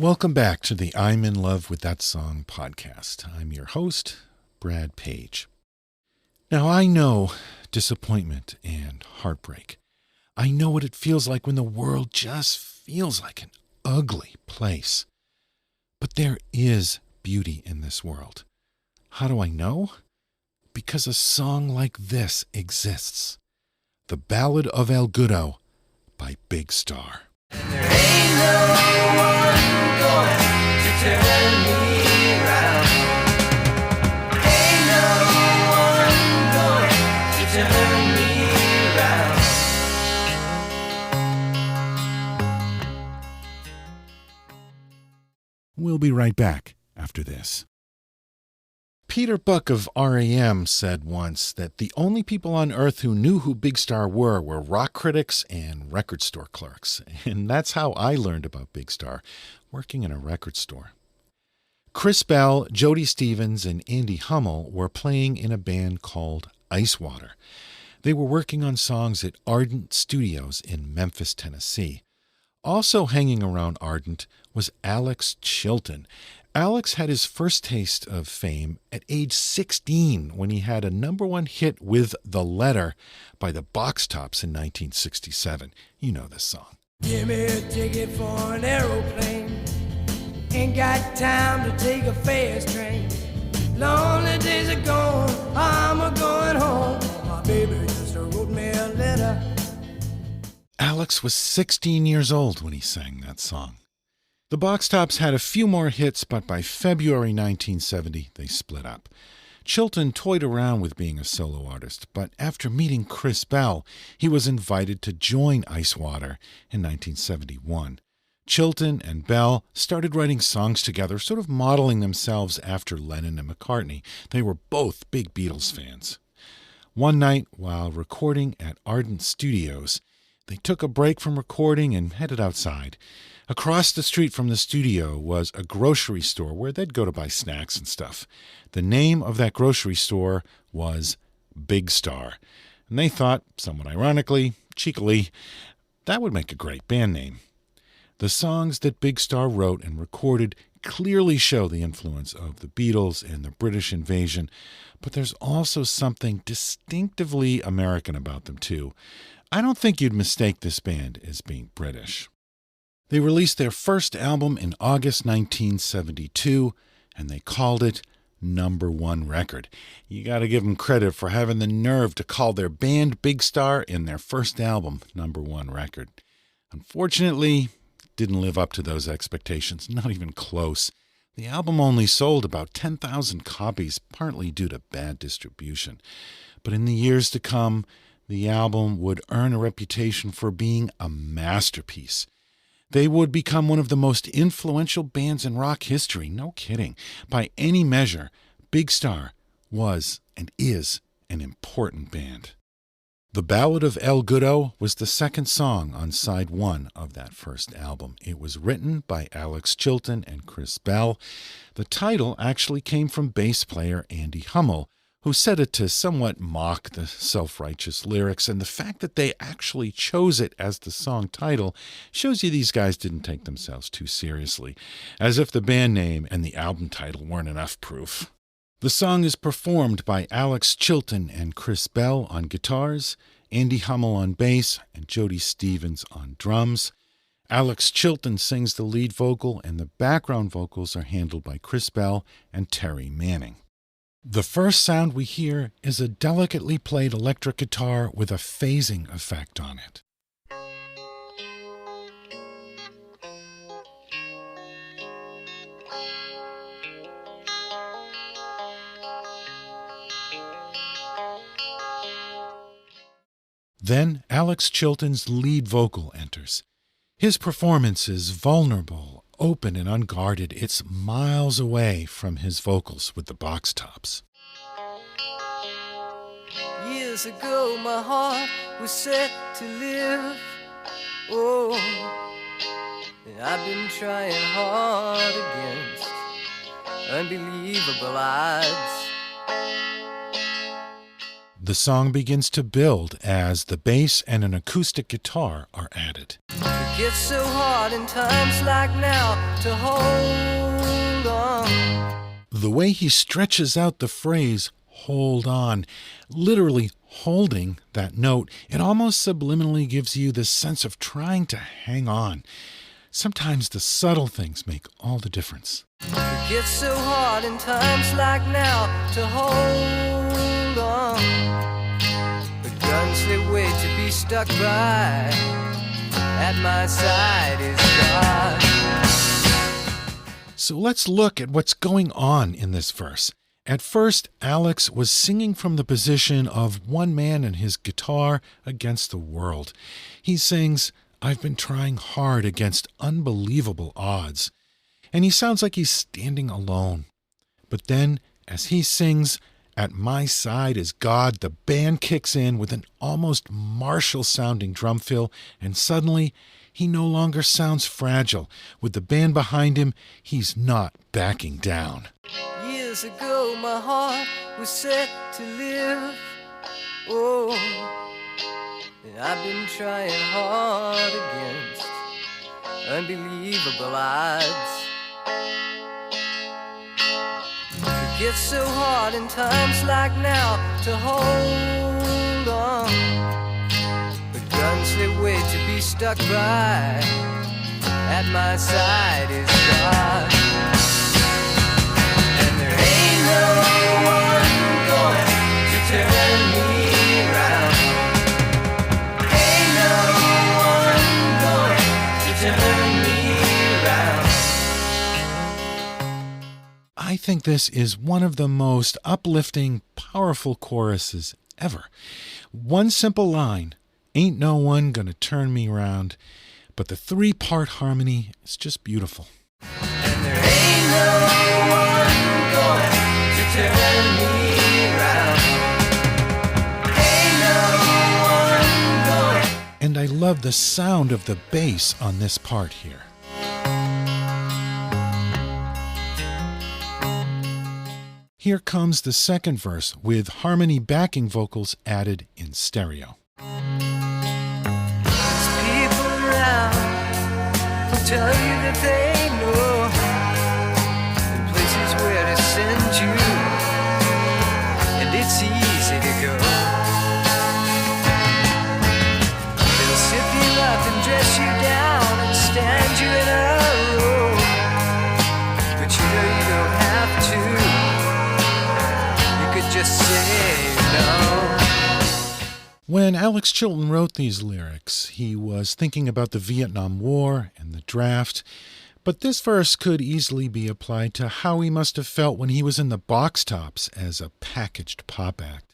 Welcome back to the I'm in Love with That Song podcast. I'm your host, Brad Page. Now, I know disappointment and heartbreak. I know what it feels like when the world just feels like an ugly place. But there is beauty in this world. How do I know? Because a song like this exists. The Ballad of El Goodo by Big Star. There ain't no one going to turn me around. Ain't no one going to turn me around. We'll be right back after this. Peter Buck of R.A.M. said once that the only people on earth who knew who Big Star were rock critics and record store clerks. And that's how I learned about Big Star, working in a record store. Chris Bell, Jody Stevens, and Andy Hummel were playing in a band called Ice Water. They were working on songs at Ardent Studios in Memphis, Tennessee. Also hanging around Ardent was Alex Chilton. Alex had his first taste of fame at age 16 when he had a number one hit with The Letter by the Box Tops in 1967. You know this song. Give me a ticket for an aeroplane. Ain't got time to take a fast train. Lonely days are gone, I'm a-going home. My baby just wrote me a letter. Alex was 16 years old when he sang that song. The Box Tops had a few more hits, but by February 1970, they split up. Chilton toyed around with being a solo artist, but after meeting Chris Bell, he was invited to join Ice Water in 1971. Chilton and Bell started writing songs together, sort of modeling themselves after Lennon and McCartney. They were both big Beatles fans. One night, while recording at Ardent Studios, they took a break from recording and headed outside. Across the street from the studio was a grocery store where they'd go to buy snacks and stuff. The name of that grocery store was Big Star. And they thought, somewhat ironically, cheekily, that would make a great band name. The songs that Big Star wrote and recorded clearly show the influence of the Beatles and the British invasion, but there's also something distinctively American about them too. I don't think you'd mistake this band as being British. They released their first album in August 1972, and they called it Number One Record. You got to give them credit for having the nerve to call their band Big Star in their first album Number One Record. Unfortunately, it didn't live up to those expectations, not even close. The album only sold about 10,000 copies, partly due to bad distribution. But in the years to come, the album would earn a reputation for being a masterpiece. They would become one of the most influential bands in rock history, no kidding. By any measure, Big Star was and is an important band. The Ballad of El Goodo was the second song on side one of that first album. It was written by Alex Chilton and Chris Bell. The title actually came from bass player Andy Hummel, who said it to somewhat mock the self-righteous lyrics, and the fact that they actually chose it as the song title shows you these guys didn't take themselves too seriously, as if the band name and the album title weren't enough proof. The song is performed by Alex Chilton and Chris Bell on guitars, Andy Hummel on bass, and Jody Stevens on drums. Alex Chilton sings the lead vocal, and the background vocals are handled by Chris Bell and Terry Manning. The first sound we hear is a delicately played electric guitar with a phasing effect on it. Then Alex Chilton's lead vocal enters. His performance is vulnerable, open and unguarded. It's miles away from his vocals with the Box Tops. Years ago my heart was set to live. Oh, and I've been trying hard against unbelievable odds. The song begins to build as the bass and an acoustic guitar are added. The It's so hard in times like now to hold on. The way he stretches out the phrase, hold on, literally holding that note, it almost subliminally gives you this sense of trying to hang on. Sometimes the subtle things make all the difference. It gets so hard in times like now to hold on. The guns they wait to be stuck by. At my side is God. So let's look at what's going on in this verse. At first, Alex was singing from the position of one man and his guitar against the world. He sings, "I've been trying hard against unbelievable odds." And he sounds like he's standing alone. But then, as he sings, "At my side is God," the band kicks in with an almost martial-sounding drum fill, and suddenly, he no longer sounds fragile. With the band behind him, he's not backing down. Years ago, my heart was set to live. Oh, and I've been trying hard against unbelievable odds. It gets so hard in times like now to hold on. The guns they wait to be stuck by. At my side is God. And there ain't no one going to turn me around. Ain't no one going to turn me around. I think this is one of the most uplifting, powerful choruses ever. One simple line, "Ain't no one gonna turn me round," but the three-part harmony is just beautiful. And there ain't no one going to turn me around. Ain't no one going. And I love the sound of the bass on this part here. Here comes the second verse with harmony backing vocals added in stereo. There's people around who tell you that they know the places where to send you, and it's easy to go. They'll sip you up and dress you down and stand you in a row, but you know you don't have to. You could just say no. When Alex Chilton wrote these lyrics, he was thinking about the Vietnam War and the draft, but this verse could easily be applied to how he must have felt when he was in the Box Tops as a packaged pop act.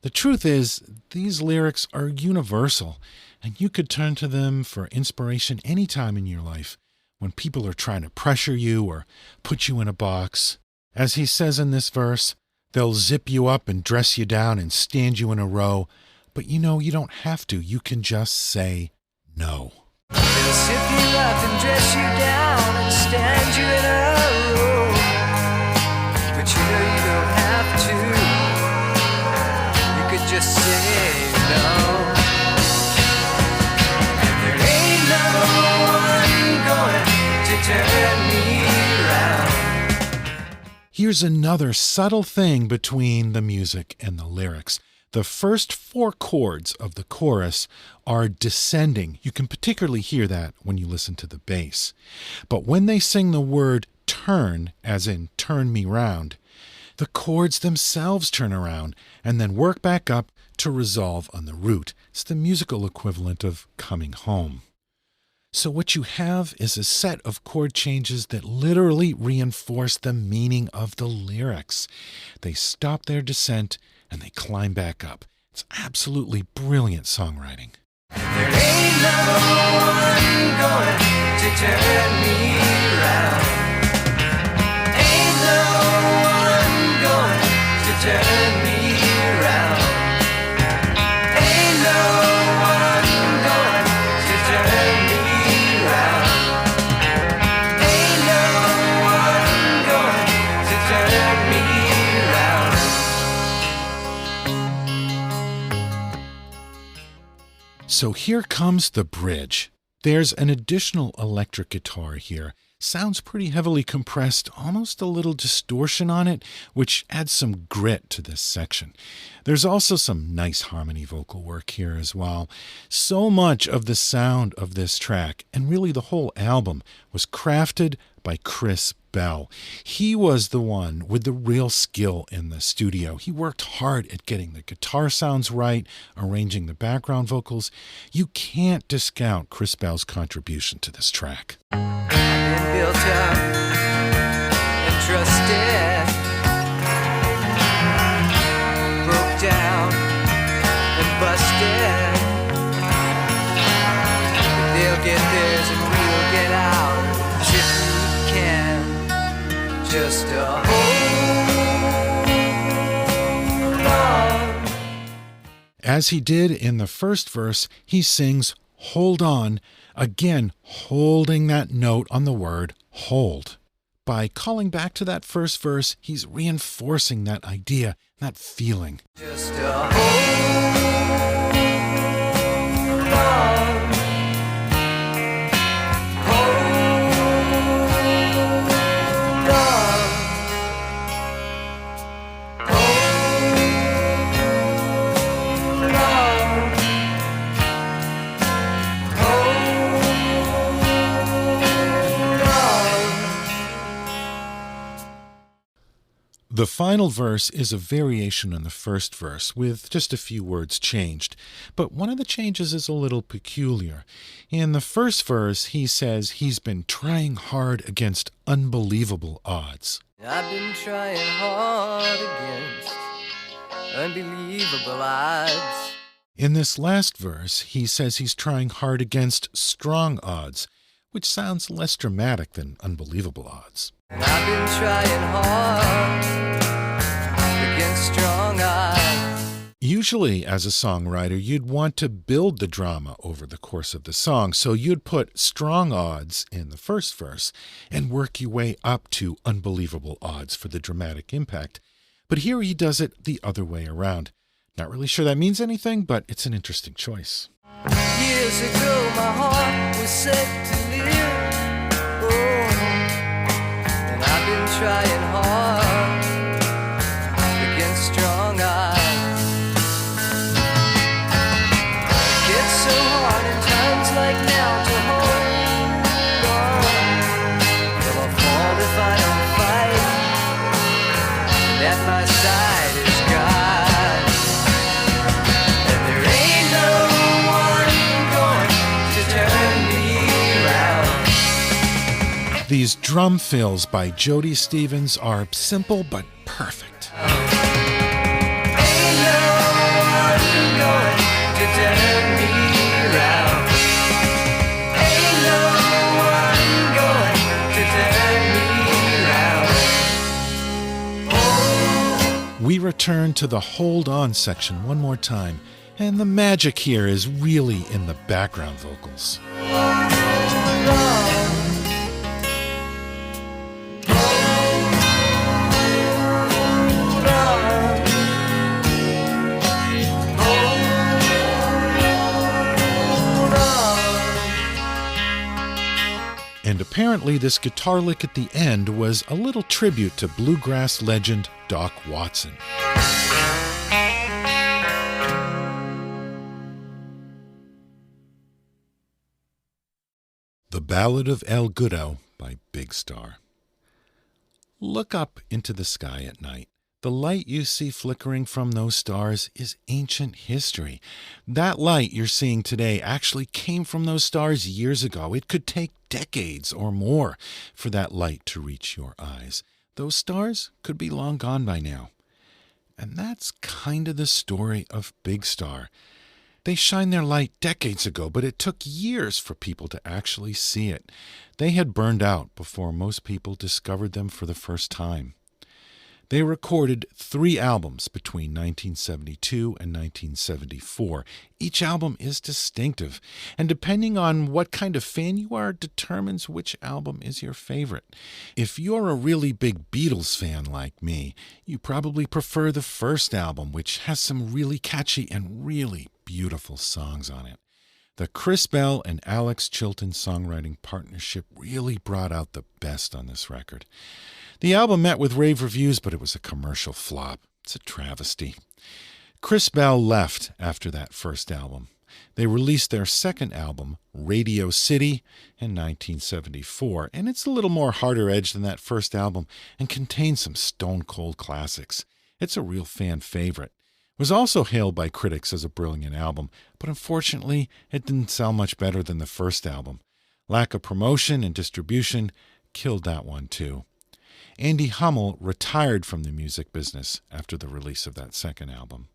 The truth is, these lyrics are universal, and you could turn to them for inspiration anytime in your life when people are trying to pressure you or put you in a box. As he says in this verse, they'll zip you up and dress you down and stand you in a row, but you know you don't have to. You can just say no. They'll sip you up and dress you down and stand you in a row, but you know you don't have to. You could just say no. And there ain't no one going to turn me around. Here's another subtle thing between the music and the lyrics. The first four chords of the chorus are descending. You can particularly hear that when you listen to the bass. But when they sing the word turn, as in turn me round, the chords themselves turn around and then work back up to resolve on the root. It's the musical equivalent of coming home. So what you have is a set of chord changes that literally reinforce the meaning of the lyrics. They stop their descent and they climb back up. It's absolutely brilliant songwriting. There ain't no one going to turn me around. Ain't no one going to turn me around. Ain't no one going to turn me around. Ain't no one going to turn me around. So here comes the bridge. There's an additional electric guitar here. Sounds pretty heavily compressed, almost a little distortion on it, which adds some grit to this section. There's also some nice harmony vocal work here as well. So much of the sound of this track, and really the whole album, was crafted by Chris Bell. He was the one with the real skill in the studio. He worked hard at getting the guitar sounds right, arranging the background vocals. You can't discount Chris Bell's contribution to this track. Built up and trusted, broke down and busted, but they'll get theirs and we'll get ours if we can just hold on. As he did in the first verse, he sings "Hold On," again holding that note on the word hold. By calling back to that first verse, he's reinforcing that idea, that feeling. Just hold on. The final verse is a variation on the first verse, with just a few words changed. But one of the changes is a little peculiar. In the first verse, he says he's been trying hard against unbelievable odds. I've been trying hard against unbelievable odds. In this last verse, he says he's trying hard against strong odds, which sounds less dramatic than unbelievable odds. And I've been trying hard against strong odds. Usually, as a songwriter, you'd want to build the drama over the course of the song, so you'd put strong odds in the first verse and work your way up to unbelievable odds for the dramatic impact. But here he does it the other way around. Not really sure that means anything, but it's an interesting choice. Years ago my heart was set to live. And I've been trying hard against strong odds. It gets so hard in times like now to hold on. Will I fall if I don't fight? And at my side is God. And there ain't no one going to turn me around. These drum fills by Jody Stevens are simple but perfect. Ain't no one going to turn me around. Ain't no one going to turn me around. We return to the Hold On section one more time, and the magic here is really in the background vocals. And apparently this guitar lick at the end was a little tribute to bluegrass legend Doc Watson. The Ballad of El Goodo by Big Star. Look up into the sky at night. The light you see flickering from those stars is ancient history. That light you're seeing today actually came from those stars years ago. It could take decades or more for that light to reach your eyes. Those stars could be long gone by now. And that's kind of the story of Big Star. They shined their light decades ago, but it took years for people to actually see it. They had burned out before most people discovered them for the first time. They recorded 3 albums between 1972 and 1974. Each album is distinctive, and depending on what kind of fan you are, determines which album is your favorite. If you're a really big Beatles fan like me, you probably prefer the first album, which has some really catchy and really beautiful songs on it. The Chris Bell and Alex Chilton songwriting partnership really brought out the best on this record. The album met with rave reviews, but it was a commercial flop. It's a travesty. Chris Bell left after that first album. They released their second album, Radio City, in 1974, and it's a little more harder edged than that first album and contains some stone-cold classics. It's a real fan favorite. It was also hailed by critics as a brilliant album, but unfortunately, it didn't sell much better than the first album. Lack of promotion and distribution killed that one too. Andy Hummel retired from the music business after the release of that second album.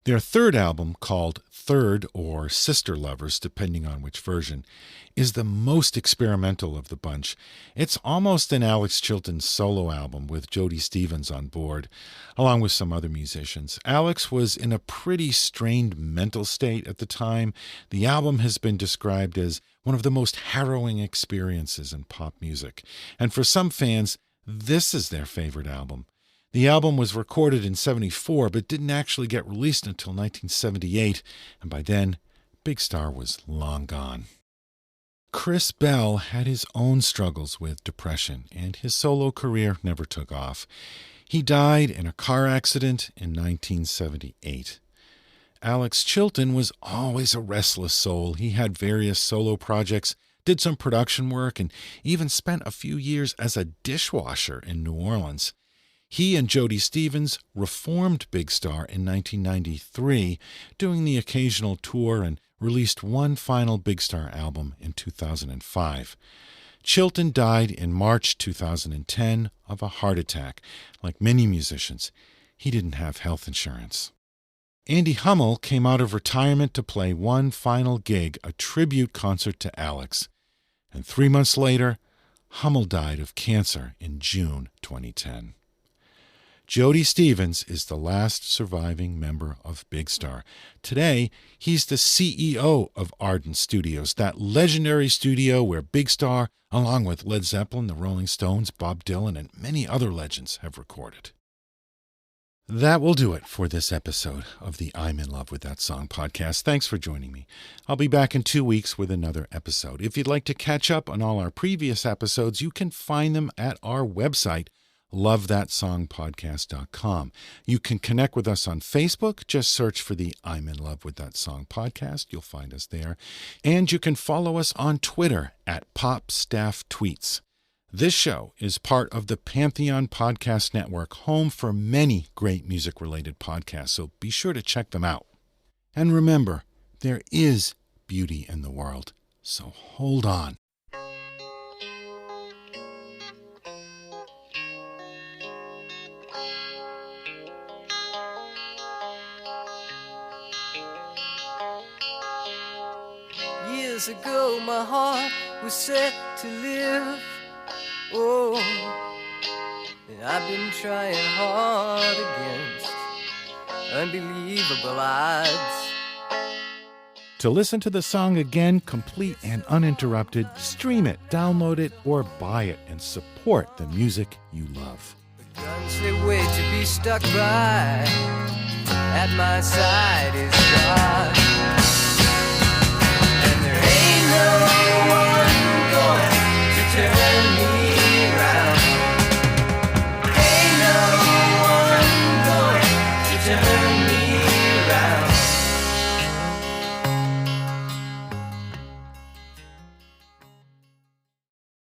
Their third album, called Third or Sister Lovers, depending on which version, is the most experimental of the bunch. It's almost an Alex Chilton solo album with Jody Stevens on board, along with some other musicians. Alex was in a pretty strained mental state at the time. The album has been described as one of the most harrowing experiences in pop music. And for some fans, this is their favorite album. The album was recorded in 1974, but didn't actually get released until 1978, and by then, Big Star was long gone. Chris Bell had his own struggles with depression, and his solo career never took off. He died in a car accident in 1978. Alex Chilton was always a restless soul. He had various solo projects, did some production work, and even spent a few years as a dishwasher in New Orleans. He and Jody Stevens reformed Big Star in 1993, doing the occasional tour, and released one final Big Star album in 2005. Chilton died in March 2010 of a heart attack. Like many musicians, he didn't have health insurance. Andy Hummel came out of retirement to play one final gig, a tribute concert to Alex. And 3 months later, Hummel died of cancer in June 2010. Jody Stevens is the last surviving member of Big Star. Today, he's the CEO of Ardent Studios, that legendary studio where Big Star, along with Led Zeppelin, the Rolling Stones, Bob Dylan, and many other legends have recorded. That will do it for this episode of the I'm in Love with That Song podcast. Thanks for joining me. I'll be back in 2 weeks with another episode. If you'd like to catch up on all our previous episodes, you can find them at our website, lovethatsongpodcast.com. You can connect with us on Facebook. Just search for the I'm in Love with That Song podcast. You'll find us there. And you can follow us on Twitter at PopStaffTweets. This show is part of the Pantheon Podcast Network, home for many great music-related podcasts, so be sure to check them out. And remember, there is beauty in the world, so hold on. Years ago my heart was set to live. Oh, and I've been trying hard against unbelievable odds. To listen to the song again, complete and uninterrupted, stream it, download it, or buy it and support the music you love. The guns they wait to be stuck by. At my side is God. And there ain't no